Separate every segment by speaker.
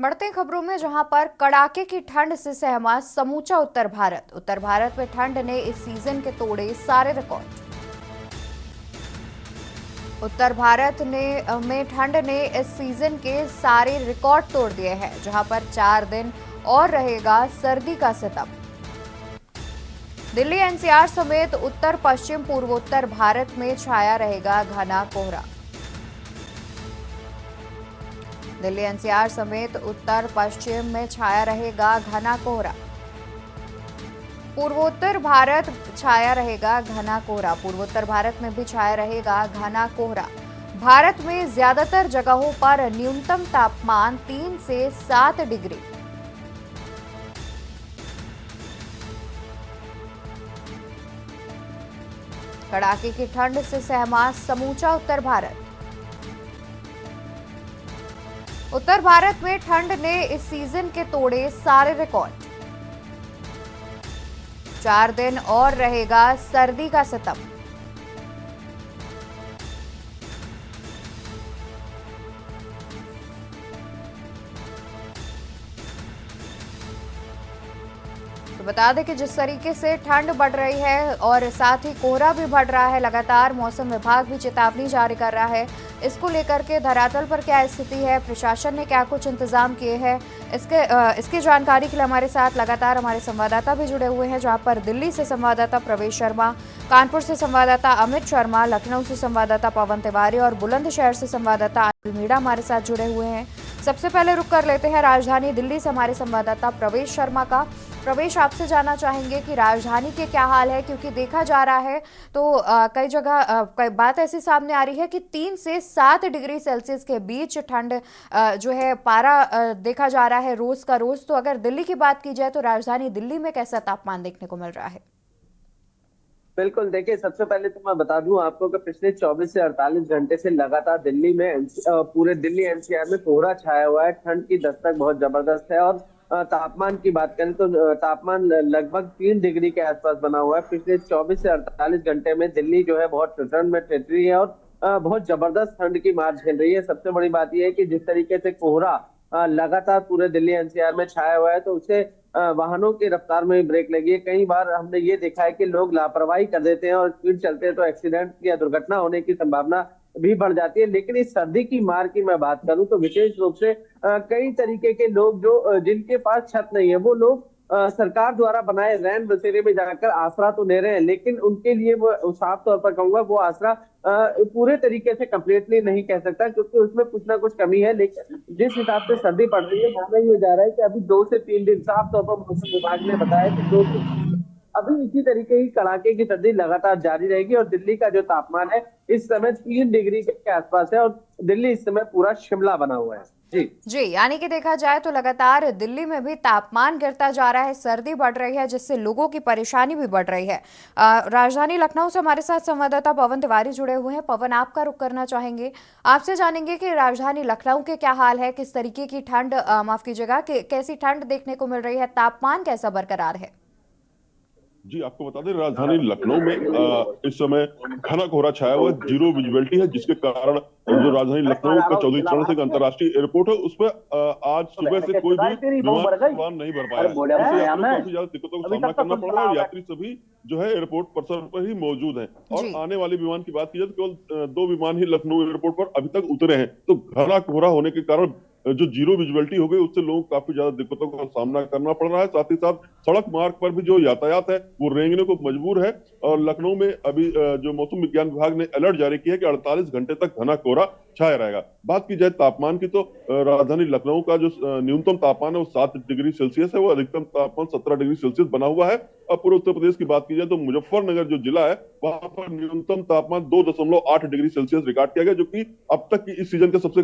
Speaker 1: बढ़ते खबरों में जहां पर कड़ाके की ठंड से सहमा समूचा उत्तर भारत में ठंड ने इस सीजन के तोड़े सारे रिकॉर्ड। उत्तर भारत में ठंड ने इस सीजन के सारे रिकॉर्ड तोड़ दिए हैं, जहां पर 4 दिन और रहेगा सर्दी का सितम। दिल्ली एनसीआर समेत उत्तर पश्चिम पूर्वोत्तर भारत में छाया रहेगा घना कोहरा। दिल्ली एनसीआर समेत उत्तर पश्चिम में छाया रहेगा घना कोहरा। पूर्वोत्तर भारत छाया रहेगा घना कोहरा। पूर्वोत्तर भारत में भी छाया रहेगा घना कोहरा। भारत में ज्यादातर जगहों पर न्यूनतम तापमान 3 से 7 डिग्री। कड़ाके की ठंड से सहमा समूचा उत्तर भारत। उत्तर भारत में ठंड ने इस सीजन के तोड़े सारे रिकॉर्ड। 4 दिन और रहेगा सर्दी का सितम। तो बता दें कि जिस तरीके से ठंड बढ़ रही है और साथ ही कोहरा भी बढ़ रहा है, लगातार मौसम विभाग भी चेतावनी जारी कर रहा है। इसको लेकर के धरातल पर क्या स्थिति है, प्रशासन ने क्या कुछ इंतजाम किए हैं, इसकी जानकारी के लिए हमारे साथ लगातार हमारे संवाददाता भी जुड़े हुए हैं। जहां पर दिल्ली से संवाददाता प्रवेश शर्मा, कानपुर से संवाददाता अमित शर्मा, लखनऊ से संवाददाता पवन तिवारी और बुलंदशहर से संवाददाता अनिल मीणा हमारे साथ जुड़े हुए हैं। सबसे पहले रुक कर लेते हैं राजधानी दिल्ली से हमारे संवाददाता प्रवेश शर्मा का। प्रवेश, आपसे जानना चाहेंगे कि राजधानी के क्या हाल है, क्योंकि देखा जा रहा है तो कई जगह कई बात ऐसी सामने आ रही है कि 3 से 7 डिग्री सेल्सियस के बीच ठंड जो है पारा देखा जा रहा है रोज का रोज। तो अगर दिल्ली की बात की जाए तो राजधानी दिल्ली में कैसा तापमान देखने को मिल रहा है?
Speaker 2: बिल्कुल, देखिए सबसे पहले तो मैं बता दूं आपको कि पिछले 24 से 48 घंटे से लगातार दिल्ली में पूरे दिल्ली एनसीआर में कोहरा छाया हुआ है। ठंड की दस्तक बहुत जबरदस्त है और तापमान की बात करें तो तापमान लगभग 3 डिग्री के आसपास बना हुआ है। पिछले 24 से 48 घंटे में दिल्ली जो है बहुत ठंड में ठिठुरी रही है और बहुत जबरदस्त ठंड की मार झेल रही है। सबसे बड़ी बात यह है कि जिस तरीके से कोहरा लगातार पूरे दिल्ली एनसीआर में छाया हुआ है तो उससे वाहनों की रफ्तार में भी ब्रेक लगी है। कई बार हमने ये देखा है कि लोग लापरवाही कर देते हैं और स्पीड चलते हैं तो एक्सीडेंट या दुर्घटना होने की संभावना भी बढ़ जाती है। लेकिन इस सर्दी की मार की मैं बात करूं तो विशेष रूप से कई तरीके के लोग जो जिनके पास छत नहीं है वो लोग सरकार द्वारा बनाए रैन बसेरे में जाकर आसरा तो ले रहे हैं, लेकिन उनके लिए वो साफ तौर पर कहूंगा वो आसरा पूरे तरीके से कंप्लीटली नहीं कह सकता, क्योंकि उसमें कुछ ना कुछ कमी है। लेकिन जिस हिसाब से सर्दी पड़ रही है माना ये जा रहा है कि अभी 2 से 3 दिन साफ तौर पर मौसम विभाग ने बताया कि 2 से अभी इसी तरीके की कड़ाके की सर्दी लगातार जारी रहेगी और दिल्ली का जो तापमान है इस समय 3 डिग्री के आसपास है और दिल्ली इस समय पूरा शिमला बना हुआ है। जी
Speaker 1: जी, यानी कि देखा जाए तो लगातार दिल्ली में भी तापमान गिरता जा रहा है, सर्दी बढ़ रही है, जिससे लोगों की परेशानी भी बढ़ रही है। राजधानी लखनऊ से हमारे साथ संवाददाता पवन तिवारी जुड़े हुए हैं। पवन, आपका रुख करना चाहेंगे, आपसे जानेंगे कि राजधानी लखनऊ के क्या हाल है, किस तरीके की ठंड माफ कीजिएगा कैसी ठंड देखने को मिल रही है, तापमान कैसा बरकरार है?
Speaker 3: जी, आपको बता दें राजधानी लखनऊ में इस समय घना कोहरा छाया हुआ है, जीरो विजिबिलिटी है, जिसके कारण जो राजधानी लखनऊ का चौधरी चरण सिंह अंतर्राष्ट्रीय एयरपोर्ट है उस पर आज सुबह से कोई भी विमान नहीं भर पाया है। इससे काफी ज्यादा दिक्कतों का सामना करना पड़ रहा है और यात्री सभी जो है एयरपोर्ट परिसर पर ही मौजूद है। और आने वाले विमान की बात की जाए तो केवल 2 विमान ही लखनऊ एयरपोर्ट पर अभी तक उतरे हैं। तो घना कोहरा होने के कारण जो जीरो विजिबिलिटी हो गई उससे लोगों को काफी ज्यादा दिक्कतों का सामना करना पड़ रहा है। साथ ही साथ सड़क मार्ग पर भी जो यातायात है वो रेंगने को मजबूर है। और लखनऊ में अभी जो मौसम विज्ञान विभाग ने अलर्ट जारी किया है कि 48 घंटे तक घना कोहरा छाया रहेगा। बात की जाए तापमान की तो राजधानी लखनऊ का जो न्यूनतम तापमान है वो 7 डिग्री सेल्सियस है, वो अधिकतम तापमान 17 डिग्री सेल्सियस बना हुआ है। और पूर्व उत्तर प्रदेश की बात की जाए तो मुजफ्फरनगर जो जिला है वहां पर न्यूनतम तापमान 2.8 डिग्री सेल्सियस रिकॉर्ड किया गया, जो कि अब तक की इस सीजन का सबसे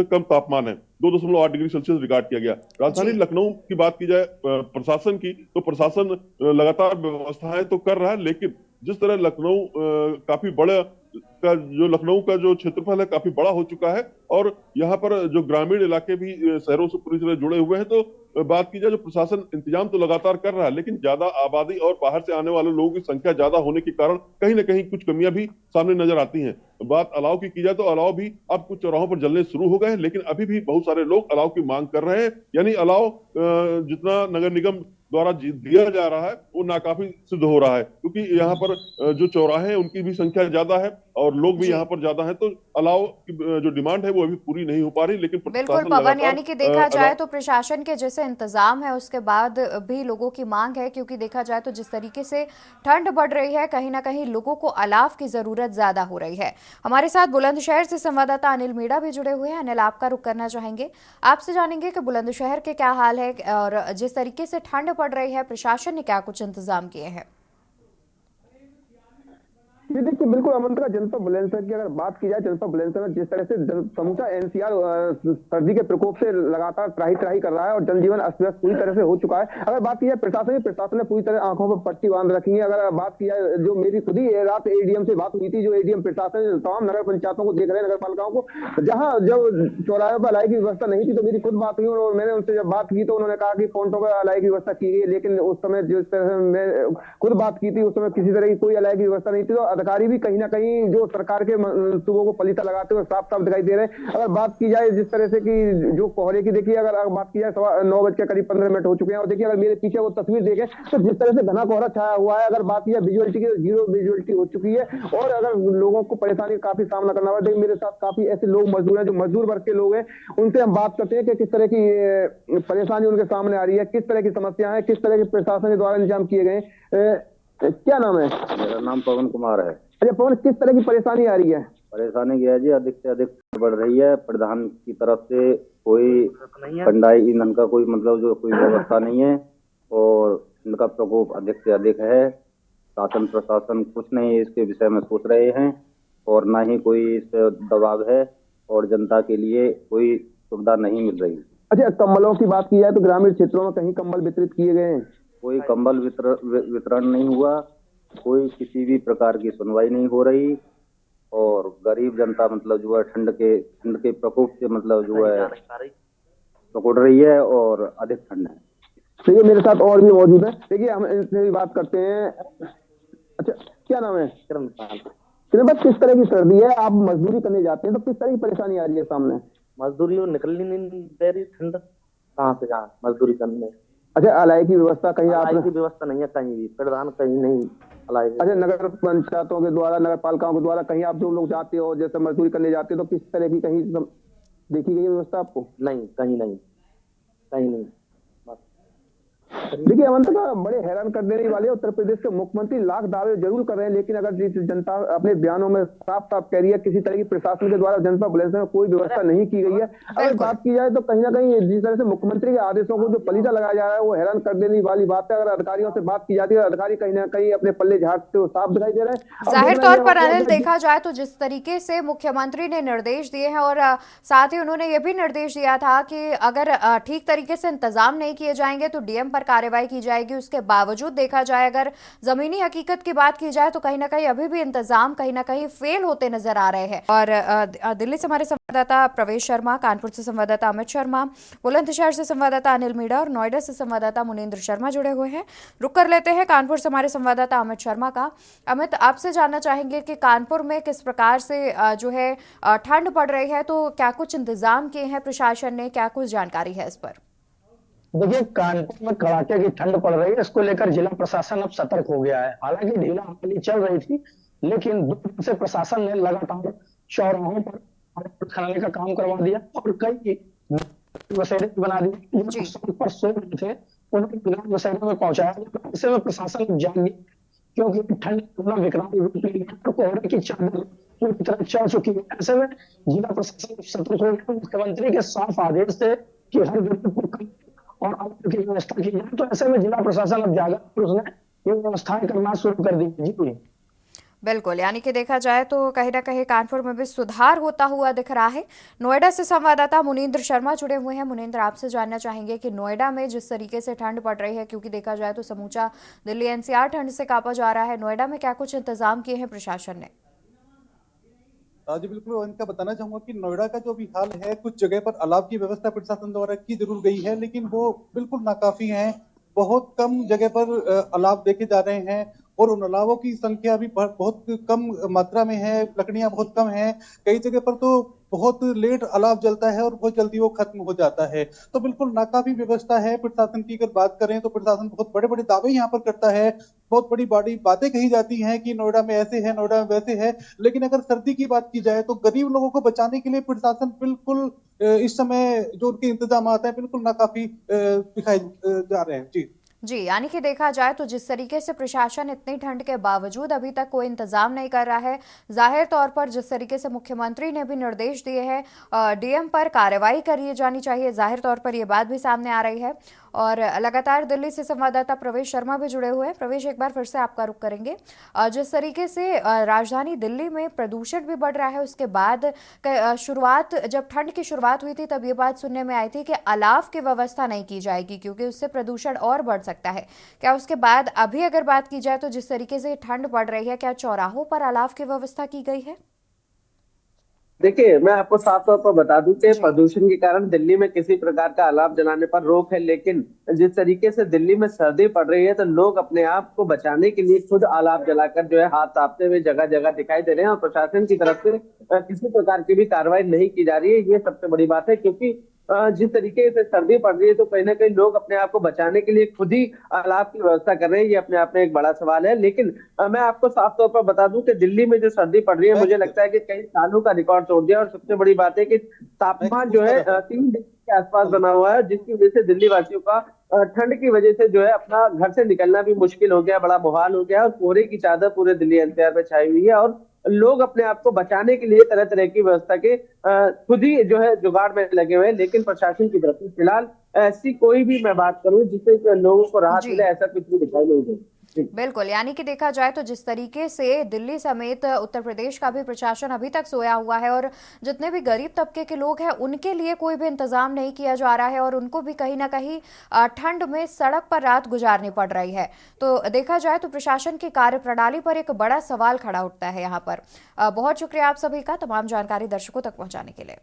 Speaker 3: कम तापमान है। 2.8 डिग्री सेल्सियस रिकॉर्ड किया गया। राजधानी लखनऊ की बात की जाए प्रशासन की तो प्रशासन लगातार व्यवस्थाएं तो कर रहा है, लेकिन जिस तरह लखनऊ काफी बड़ा का जो लखनऊ का जो क्षेत्रफल है काफी बड़ा हो चुका है, और यहाँ पर जो ग्रामीण इलाके भी शहरों से पूरी तरह जुड़े हुए हैं। तो बात की जाए, जो प्रशासन इंतजाम तो लगातार कर रहा है, लेकिन ज्यादा आबादी और बाहर से आने वाले लोगों की संख्या ज्यादा होने के कारण कहीं ना कहीं कुछ कमियां भी सामने नजर आती हैं। बात अलाव की जाए तो अलाव भी अब कुछ चौराहों पर जलने शुरू हो गए हैं, लेकिन अभी भी बहुत सारे लोग अलाव की मांग कर रहे हैं। यानी अलाव जितना नगर निगम द्वारा दिया जा रहा है वो नाकाफी सिद्ध हो रहा है, क्योंकि यहाँ पर जो चौराहे हैं उनकी भी संख्या ज्यादा है और लोग भी
Speaker 1: जी
Speaker 3: यहाँ पर ज्यादा हैं। तो अलाव की जो डिमांड है वो अभी पूरी नहीं हो पा रही, लेकिन
Speaker 1: बिल्कुल
Speaker 3: प्रशासन
Speaker 1: पवन,
Speaker 3: लगातार
Speaker 1: यानी कि देखा जाए तो प्रशासन के जैसे इंतजाम है उसके बाद भी लोगों की मांग है, क्योंकि देखा जाए तो जिस तरीके से ठंड बढ़ रही है कहीं ना कहीं लोगों को अलाव की जरूरत ज्यादा हो रही है। हमारे साथ बुलंदशहर से संवाददाता अनिल मीणा भी जुड़े हुए हैं। अनिल, आपका रुख करना चाहेंगे, आपसे जानेंगे कि बुलंदशहर के क्या हाल है और जिस तरीके से ठंड पड़ रही है प्रशासन ने क्या कुछ इंतजाम किए हैं।
Speaker 4: जी देखिए, बिल्कुल अमन का जनपद बुलंदशहर की अगर बात की जाए, जनपद बुलंदशहर में जिस तरह से समूचा एनसीआर सर्दी के प्रकोप से लगातार त्राही त्राही कर रहा है और जनजीवन अस्त व्यस्त पूरी तरह से हो चुका है। अगर बात की जाए प्रशासन ने पूरी तरह आंखों पर पट्टी बांध रखी है। अगर बात की जाए, जो मेरी खुद ही रात एडीएम से बात हुई थी, जो एडीएम प्रशासन तमाम नगर पंचायतों को देख रहे हैं, नगर पालिकाओं को, जहां जब चौराहे पर अलाई की व्यवस्था नहीं थी तो मेरी खुद बात हुई और मैंने उनसे जब बात की तो उन्होंने कहा कि फोन्टों पर अलाई की व्यवस्था की गई, लेकिन उस समय जिस तरह से मैं खुद बात की थी उस समय किसी तरह की कोई अलाई की व्यवस्था नहीं थी। तो अधिकारी भी कहीं ना कहीं जो सरकार के मंसूबों को पलीता लगाते हुए साफ साफ दिखाई दे रहे हैं। अगर बात की जाए जिस तरह से कि जो कोहरे की, देखिए अगर बात की जाए 9:15 के करीब 15 मिनट हो चुके हैं और देखिए अगर मेरे पीछे वो तस्वीर देखें तो जिस तरह से घना कोहरा छाया हुआ है। अगर बात की जाए विजुअलिटी की तो जीरो विजुअलिटी हो चुकी है और अगर लोगों को परेशानी का काफी सामना करना पड़ा। देखिए मेरे साथ काफी ऐसे लोग मजदूर हैं जो मजदूर वर्ग के लोग हैं, उनसे हम बात करते हैं कि किस तरह की परेशानी उनके सामने आ रही है, किस तरह की समस्या है, किस तरह के प्रशासन के द्वारा इंतजाम किए गए। क्या नाम है?
Speaker 5: मेरा नाम पवन कुमार है।
Speaker 4: अच्छा पवन, किस तरह की परेशानी आ रही है?
Speaker 5: परेशानी क्या है जी, अधिक से अधिक बढ़ रही है। प्रधान की तरफ से कोई ठंडाई ईंधन का कोई मतलब जो कोई व्यवस्था नहीं है और इनका प्रकोप अधिक से अधिक है। शासन प्रशासन कुछ नहीं इसके विषय में सोच रहे हैं और ना ही कोई इस पे दबाव है और जनता के लिए कोई सुविधा नहीं मिल रही।
Speaker 4: अच्छा, कंबलों की बात की जाए तो ग्रामीण क्षेत्रों में कहीं कंबल वितरित किए गए हैं?
Speaker 5: कोई कंबल वितरण नहीं हुआ, कोई किसी भी प्रकार की सुनवाई नहीं हो रही और गरीब जनता मतलब जो है ठंड के प्रकोप से मतलब जो है पकड़ रही है और अधिक ठंड है।
Speaker 4: देखिए मेरे साथ और भी मौजूद है, देखिए हम इनसे भी बात करते हैं। अच्छा क्या नाम है? किस तरह की सर्दी है, आप मजदूरी करने जाते हैं तो किस तरह की परेशानी आ रही है सामने?
Speaker 6: मजदूरी निकलनी नहीं दे रही, ठंड कहाँ से जहाँ मजदूरी करने।
Speaker 4: अच्छा, अलाई की व्यवस्था कहीं आप?
Speaker 6: अलाई की व्यवस्था नहीं है कहीं भी, प्रधान कहीं नहीं अलाई।
Speaker 4: अच्छा, नगर पंचायतों के द्वारा, नगर पालिकाओं के द्वारा कहीं आप जो लोग जाते हो जैसे मजदूरी करने जाते हो तो किस तरह की कहीं देखी गई व्यवस्था आपको?
Speaker 6: नहीं, कहीं नहीं, कहीं नहीं।
Speaker 4: देखिए अमन का बड़े हैरान कर देने वाले उत्तर प्रदेश के मुख्यमंत्री लाख दावे जरूर कर रहे हैं, लेकिन अगर जनता अपने बयानों में साफ साफ कह रही है किसी तरह की प्रशासन के द्वारा जनपद बुलंदशहर में कोई व्यवस्था नहीं की गई है। अगर बात की जाए तो कहीं ना कहीं जिस तरह से मुख्यमंत्री के आदेशों को जो पलीता लगाया जा रहा है वो हैरान कर देने वाली बात है। अगर अधिकारियों से बात की जाती है, अधिकारी कहीं ना कहीं अपने पल्ले झाड़ते हुए साफ दिखाई दे रहे हैं।
Speaker 1: जाहिर तौर पर अनिल, देखा जाए तो जिस तरीके से मुख्यमंत्री ने निर्देश दिए हैं और साथ ही उन्होंने ये भी निर्देश दिया था कि अगर ठीक तरीके से इंतजाम नहीं किए जाएंगे तो डीएम पर कार्रवाई की जाएगी। उसके बावजूद देखा जाए अगर जमीनी हकीकत की बात की जाए तो कहीं ना कहीं अभी भी इंतजाम कहीं ना कहीं फेल होते नजर आ रहे हैं। और दिल्ली से हमारे संवाददाता प्रवेश शर्मा, कानपुर से संवाददाता अमित शर्मा, बुलंदशहर से संवाददाता अनिल मीणा और नोएडा से संवाददाता मुनींद्र शर्मा जुड़े हुए हैं। रुक कर लेते हैं कानपुर से हमारे संवाददाता अमित शर्मा का। अमित, आपसे जानना चाहेंगे कि कानपुर में किस प्रकार से जो है ठंड पड़ रही है, तो क्या कुछ इंतजाम किए हैं प्रशासन ने, क्या कुछ जानकारी है इस पर?
Speaker 7: देखिए, कानपुर में कड़ाके की ठंड पड़ रही है, इसको लेकर जिला प्रशासन अब सतर्क हो गया है। हालांकि ढीला हवाली चल रही थी, लेकिन 2 दिन से प्रशासन ने लगातार चौराहों पर खनन का काम करवा दिया और कई बसेरे बना दिए। जो सड़क पर सो रहे थे उन्हें बसेरे में पहुंचाया गया। ऐसे में प्रशासन जाग गया क्योंकि ठंड अपना विकराल रूप ले लिया और कोहरे की चादर पूरी तरह चढ़ चुकी है। ऐसे में जिला प्रशासन सतर्क हो गया। मुख्यमंत्री के साफ आदेश थे कि हर गरीब को और की व्यवस्था की जाए, तो ऐसे में जिला प्रशासन अब जागा और उसने ये व्यवस्थाएं करना शुरू कर दी। जी
Speaker 1: बिल्कुल, यानी कि देखा जाए तो कहीं ना कहीं कानपुर में भी सुधार होता हुआ दिख रहा है। नोएडा से संवाददाता मुनींद्र शर्मा जुड़े हुए हैं। मुनींद्र, आपसे जानना चाहेंगे कि नोएडा में जिस तरीके से ठंड पड़ रही है, क्योंकि देखा जाए तो समूचा दिल्ली एनसीआर ठंड से कांपा जा रहा है, नोएडा में क्या कुछ इंतजाम किए हैं प्रशासन ने?
Speaker 8: जी बिल्कुल, इनका बताना चाहूंगा कि नोएडा का जो भी हाल है, कुछ जगह पर अलाव की व्यवस्था प्रशासन द्वारा की जरूर गई है, लेकिन वो बिल्कुल नाकाफी है। बहुत कम जगह पर अलाव देखे जा रहे हैं और उन अलावों की संख्या भी बहुत कम मात्रा में है, लकड़ियां बहुत कम हैं। कई जगह पर तो बहुत लेट अलाव जलता है और बहुत जल्दी वो खत्म हो जाता है। तो बिल्कुल नाकाफी व्यवस्था है प्रशासन की। अगर बात करें तो प्रशासन बहुत बड़े बड़े दावे यहाँ पर करता है, बहुत बड़ी बड़ी बातें कही जाती हैं कि नोएडा में ऐसे है, नोएडा में वैसे है। लेकिन अगर सर्दी की बात की जाए तो गरीब लोगों को बचाने के लिए प्रशासन बिल्कुल इस समय जो उनके इंतजाम हैं बिल्कुल नाकाफी दिखाई जा रहे हैं। जी
Speaker 1: जी, यानी कि देखा जाए तो जिस तरीके से प्रशासन इतनी ठंड के बावजूद अभी तक कोई इंतजाम नहीं कर रहा है, जाहिर तौर पर जिस तरीके से मुख्यमंत्री ने भी निर्देश दिए हैं डीएम पर कार्रवाई करी जानी चाहिए, जाहिर तौर पर ये बात भी सामने आ रही है। और लगातार दिल्ली से संवाददाता प्रवेश शर्मा भी जुड़े हुए हैं। प्रवेश, एक बार फिर से आपका रुख करेंगे। जिस तरीके से राजधानी दिल्ली में प्रदूषण भी बढ़ रहा है, उसके बाद शुरुआत जब ठंड की शुरुआत हुई थी तब ये बात सुनने में आई थी कि अलाव की व्यवस्था नहीं की जाएगी क्योंकि उससे प्रदूषण और बढ़ सकता है। क्या उसके बाद अभी अगर बात की जाए तो जिस तरीके से ठंड बढ़ रही है, क्या चौराहों पर अलाव की व्यवस्था की गई है?
Speaker 2: देखिए, मैं आपको साफ तौर पर बता दूं कि
Speaker 1: जी।
Speaker 2: प्रदूषण के कारण दिल्ली में किसी प्रकार का अलाव जलाने पर रोक है, लेकिन जिस तरीके से दिल्ली में सर्दी पड़ रही है तो लोग अपने आप को बचाने के लिए खुद अलाव जलाकर जो है हाथ तापते हुए जगह जगह दिखाई दे रहे हैं और प्रशासन की तरफ से किसी प्रकार की भी कार्रवाई नहीं की जा रही है। ये सबसे बड़ी बात है, क्योंकि जिस तरीके से सर्दी पड़ रही है तो कहीं ना कहीं लोग अपने आप को बचाने के लिए खुद ही अलाव की व्यवस्था कर रहे हैं। ये अपने आप में एक बड़ा सवाल है। लेकिन मैं आपको साफ तौर पर बता दूं कि दिल्ली में जो सर्दी पड़ रही है, मुझे लगता है कि कई सालों का रिकॉर्ड तोड़ दिया। और सबसे बड़ी बात है कि तापमान जो है 3 डिग्री के आसपास बना हुआ है, जिसकी वजह से दिल्ली वासियों का ठंड की वजह से जो है अपना घर से निकलना भी मुश्किल हो गया, बड़ा मुहाल हो गया। और कोहरे की चादर पूरे दिल्ली एनसीआर में छाई हुई है और लोग अपने आप को बचाने के लिए तरह तरह की व्यवस्था के खुद ही जो है जुगाड़ में लगे हुए हैं। लेकिन प्रशासन की तरफ से फिलहाल ऐसी कोई भी मैं बात करूं जिससे लोगों को राहत
Speaker 1: जी
Speaker 2: मिले, ऐसा कुछ भी दिखाई नहीं दे।
Speaker 1: बिल्कुल, यानी कि देखा जाए तो जिस तरीके से दिल्ली समेत उत्तर प्रदेश का भी प्रशासन अभी तक सोया हुआ है और जितने भी गरीब तबके के लोग हैं उनके लिए कोई भी इंतजाम नहीं किया जा रहा है और उनको भी कहीं ना कहीं ठंड में सड़क पर रात गुजारनी पड़ रही है। तो देखा जाए तो प्रशासन की कार्यप्रणाली पर एक बड़ा सवाल खड़ा उठता है यहाँ पर। बहुत शुक्रिया आप सभी का तमाम जानकारी दर्शकों तक पहुंचाने के लिए।